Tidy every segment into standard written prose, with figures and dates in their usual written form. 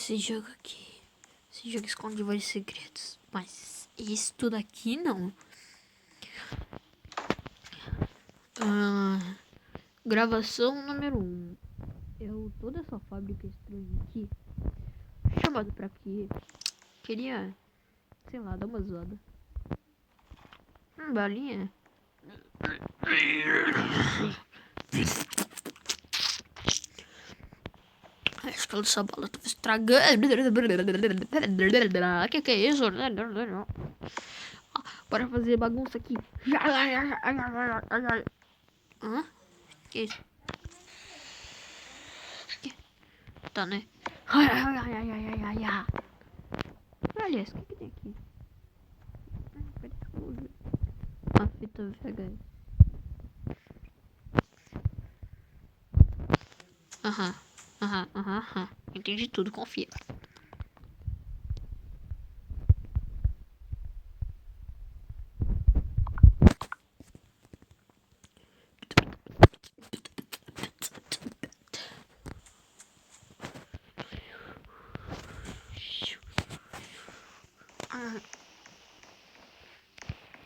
esse jogo aqui. Esse jogo esconde vários segredos. Mas isso tudo aqui não. Gravação número 1. Toda essa fábrica estranha aqui, chamado pra quê? Queria, sei lá, dar uma zoada. Balinha. Acho que essa bola tava estragando. Que é isso? Bora fazer bagunça aqui. Hã? Que isso? Tá, né? Olha isso, o que tem aqui? Uma fita VHS. Aham. Entendi tudo, confia.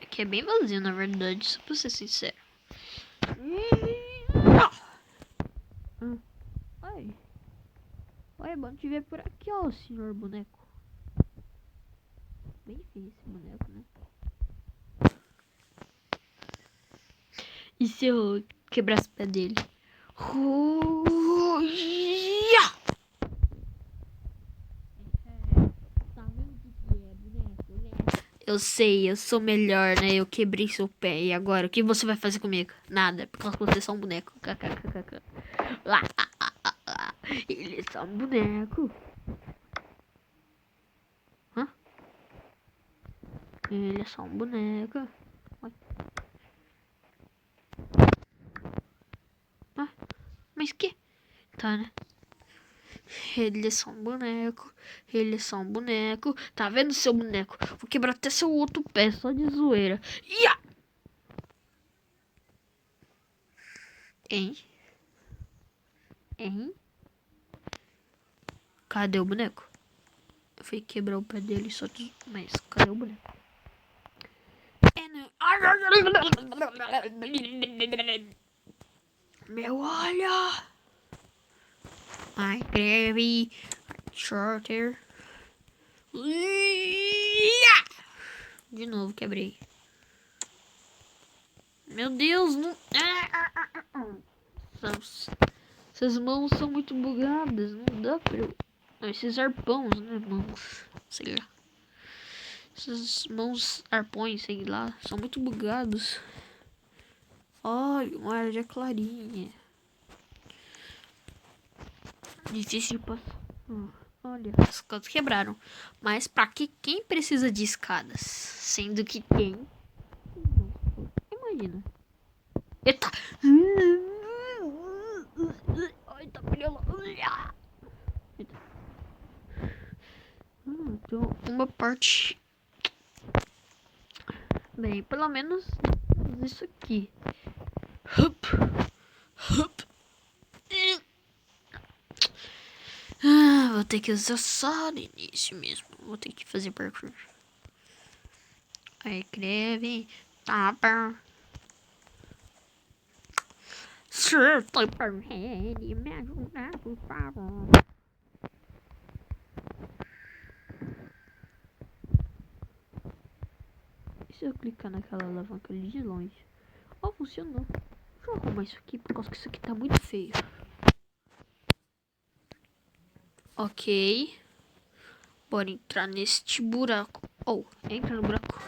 Aqui é bem vazio, na verdade, só pra ser sincero. Oi. Oi, é bom te ver por aqui, ó, senhor boneco. Bem feio esse boneco, né? E se eu quebrar os pés dele? Eu sei, eu sou melhor, né? Eu quebrei seu pé. E agora, o que você vai fazer comigo? Nada, porque você é só um boneco. KKKK. Ele é só um boneco. Hã? Ele é só um boneco. Ah, mas que? Tá, né? Ele é só um boneco. Ele é só um boneco. Tá vendo, seu boneco? Vou quebrar até seu outro pé, só de zoeira. Ia! Hein? Cadê o boneco? Eu fui quebrar o pé dele só de... Mas cadê o boneco? Meu olho! Ai, greve. Shorter. De novo, quebrei. Meu Deus, não... Essas mãos são muito bugadas. Não dá pra eu... Esses arpões, né, mãos? Sei lá. Essas mãos arpões, sei lá. São muito bugados. Olha, uma área clarinha. Difícil de passar. Olha, as escadas quebraram. Mas pra que quem precisa de escadas? Sendo que tem. Imagina. Eita! Ai, tá brilhando. Tem uma parte. Bem, pelo menos isso aqui. Vou ter que usar só no início mesmo. Vou ter que fazer parkour. Aí, escreve. Tapa. Sir, tô por ele. Me ajudar, por favor. E se eu clicar naquela alavanca ali de longe? Oh, funcionou. Deixa eu arrumar isso aqui, por causa que isso aqui tá muito feio. Ok. Bora entrar neste buraco. Oh, entra no buraco.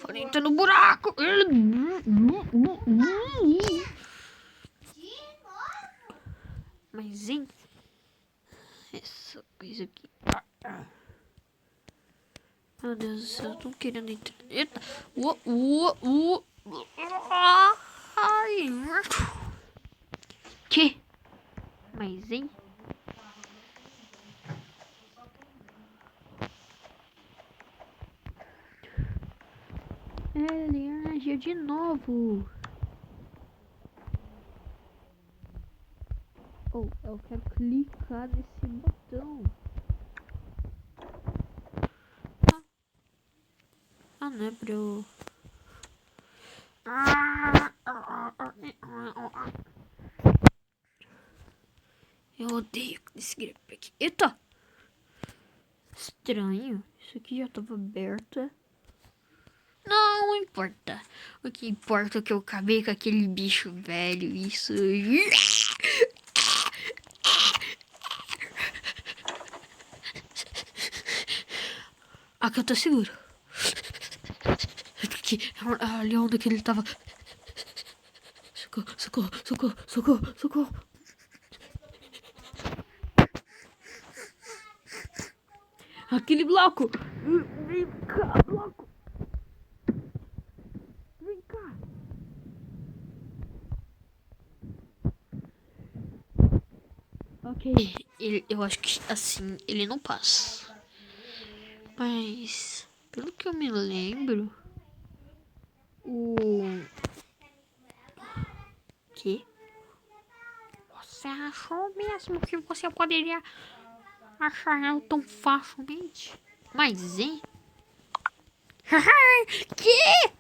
Bora entrar no buraco. Mas, hein? Essa coisa aqui. Meu Deus do céu, eu tô querendo entrar. Eita! Ai! Que? Mas, hein? Ele agiu de novo. Oh, eu quero clicar nesse botão. Ah, não é pra eu... Eu odeio esse grip aqui. Eita! Estranho. Isso aqui já tava aberto. Não importa. O que importa é que eu acabei com aquele bicho velho. Isso. Aqui eu tô seguro. Aqui, ali onde que ele tava. Socorro, socorro, socorro, socorro, socorro. Aquele bloco. Vem cá, bloco. Vem cá. Ok, eu acho que assim ele não passa. Mas, pelo que eu me lembro, o que? Você achou mesmo que você poderia achar ela tão facilmente? Mas, hein? Que?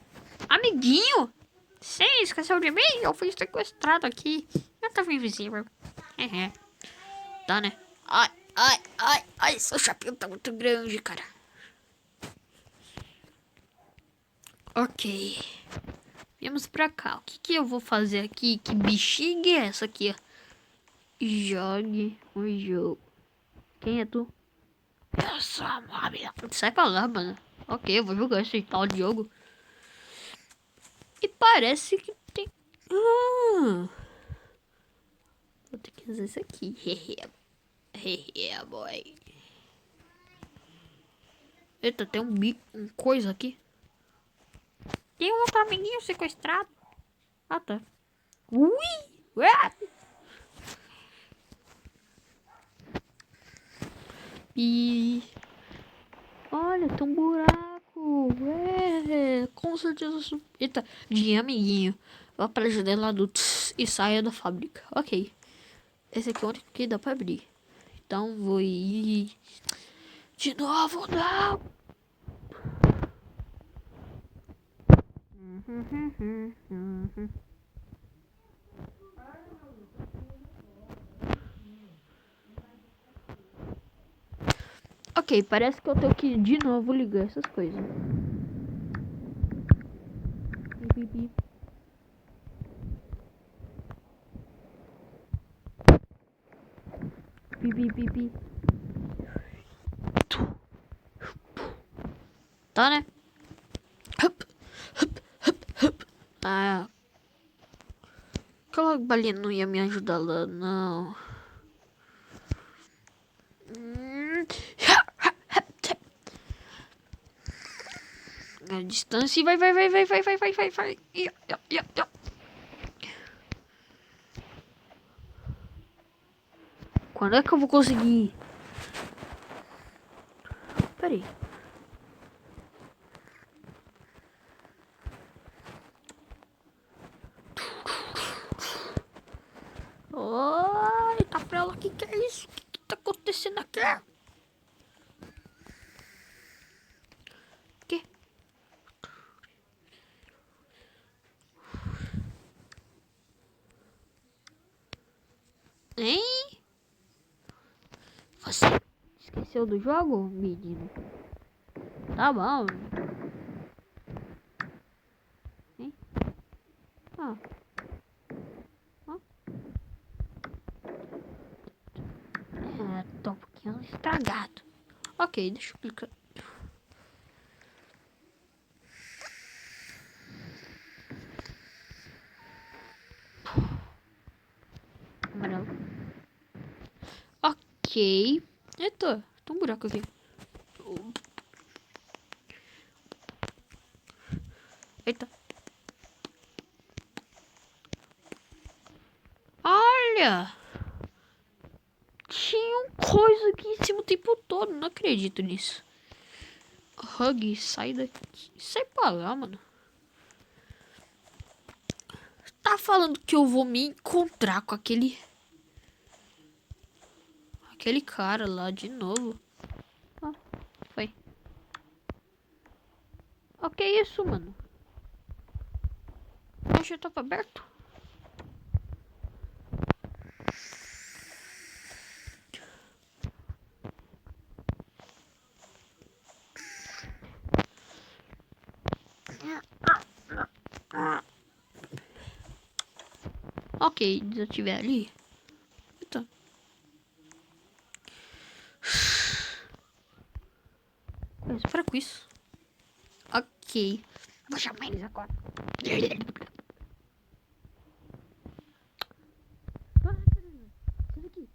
Amiguinho? Você esqueceu de mim? Eu fui sequestrado aqui. Eu tava invisível. É. Tá, né? Ai, ai, ai, ai, seu chapéu tá muito grande, cara. Ok. Viemos pra cá. O que eu vou fazer aqui? Que bexiga é essa aqui, ó? Jogue o jogo. Quem é tu? Eu sou a móvel. Sai pra lá, mano. Ok, eu vou jogar esse tal de jogo. E parece que tem... Vou ter que usar isso aqui. Hehe, boy. Eita, tem um coisa aqui. Tem um outro amiguinho sequestrado. Ah, tá. Ui! Ué! E... Olha, tem um buraco. Ué, com certeza... Eita, de amiguinho. Vá para a janela do e saia da fábrica. Ok. Esse aqui é o único que dá pra abrir. Então vou ir... De novo, não! Ok, parece que eu tenho que de novo ligar essas coisas. Pi. Pi. Tá, né? Ah, aquela balinha não ia me ajudar lá, não. A distância vai. Quando é que eu vou conseguir? Peraí. Oi, tá pra ela, que é isso? O que tá acontecendo aqui? Que? Hein? Você esqueceu do jogo, menino? Tá bom. Hein? Ah. Tô um pouquinho estragado. Ok, deixa eu clicar. Amarelo. Ok. Eita, tem um buraco aqui. Eita. Olha! Tinha um coisa aqui em cima o tempo todo. Não acredito nisso. Hug, sai daqui. Sai pra lá, mano. Tá falando que eu vou me encontrar com aquele... Aquele cara lá de novo. Ah, foi. O que é isso, mano? O já tava aberto. Ok, desativar ali. Então. Mas para com isso. Ok. Vou chamar eles agora. Sai daqui.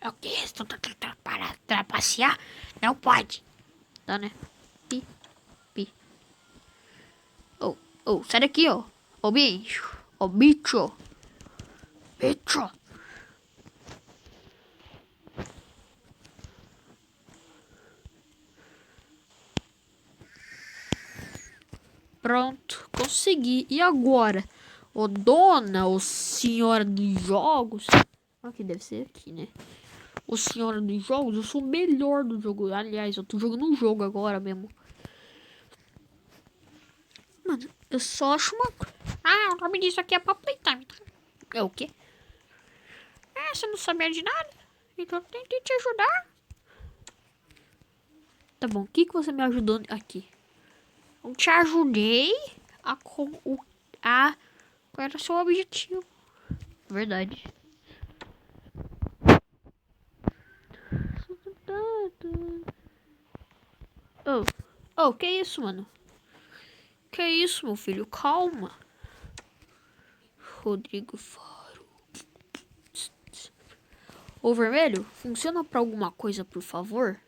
Ok, estou para trapacear. Não pode. Tá, né? Pi, pi. Oh, oh, sai daqui, ó. Ô bicho. Ô bicho. Bicho. Pronto, consegui. E agora? Ô dona, ô senhora dos jogos. Aqui deve ser aqui, né? Ô senhora dos jogos, eu sou o melhor do jogo. Aliás, eu tô jogando um jogo agora mesmo. Mano, eu só acho uma coisa. Ah, o nome disso aqui é pra playtime. É o quê? Ah, você não sabia de nada? Então eu tentei te ajudar. Tá bom, o que você me ajudou aqui? Eu te ajudei a com o a qual era o seu objetivo? Verdade. Oh, oh, que isso, mano? Que isso, meu filho? Calma. Rodrigo Faro. O vermelho, funciona pra alguma coisa, por favor?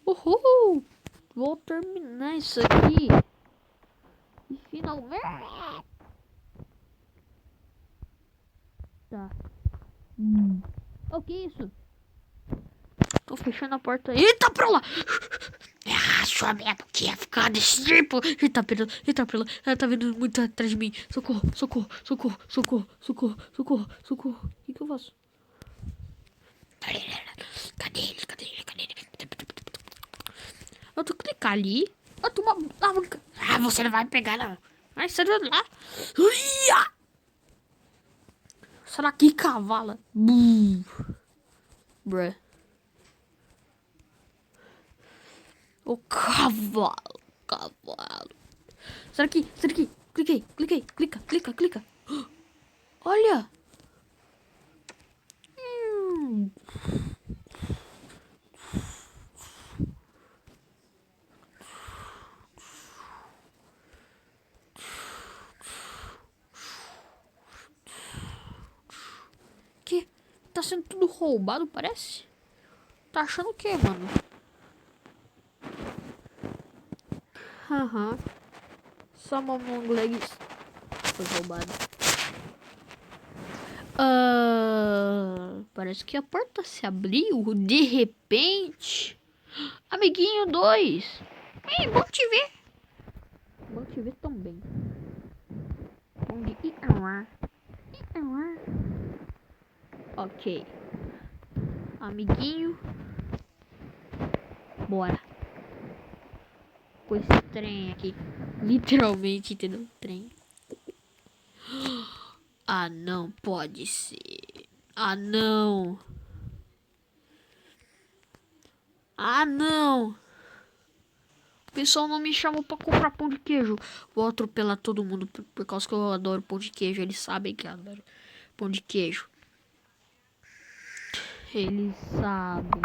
Uhul! Vou terminar isso aqui. E finalmente. Tá. O que é isso? Tô fechando a porta. Eita, pra lá! Ah, sua merda, que ia ficar desse tipo. Eita, pela. Ela tá vindo muito atrás de mim. Socorro, socorro, socorro, socorro, socorro, socorro, socorro. O que eu faço? Cadê ele? Cadê ele? Cadê ele? Eu tô clicar ali. Eu tô uma alavanca. Ah, você não vai me pegar, não. Ai, sai de lá. Uia! Sai daqui, cavala. Bruh. O cavalo, cavalo. Sai daqui, sai daqui. Cliquei, cliquei, clica, clica, clica. Olha. Que? Tá sendo tudo roubado, parece? Tá achando o que, mano? Aham. Só Momong Legs foi roubado. Parece que a porta se abriu de repente. Amiguinho 2. Ei, bom te ver. Bom te ver também. Bom de ir ar. Ok. Amiguinho. Bora. Com esse trem aqui. Literalmente, entendeu? Trem. Ah, não pode ser. Ah, não. Ah, não. O pessoal não me chamou pra comprar pão de queijo. Vou atropelar todo mundo por causa que eu adoro pão de queijo. Eles sabem que eu adoro pão de queijo. Eles sabem.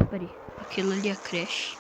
Peraí. Aquilo ali é creche.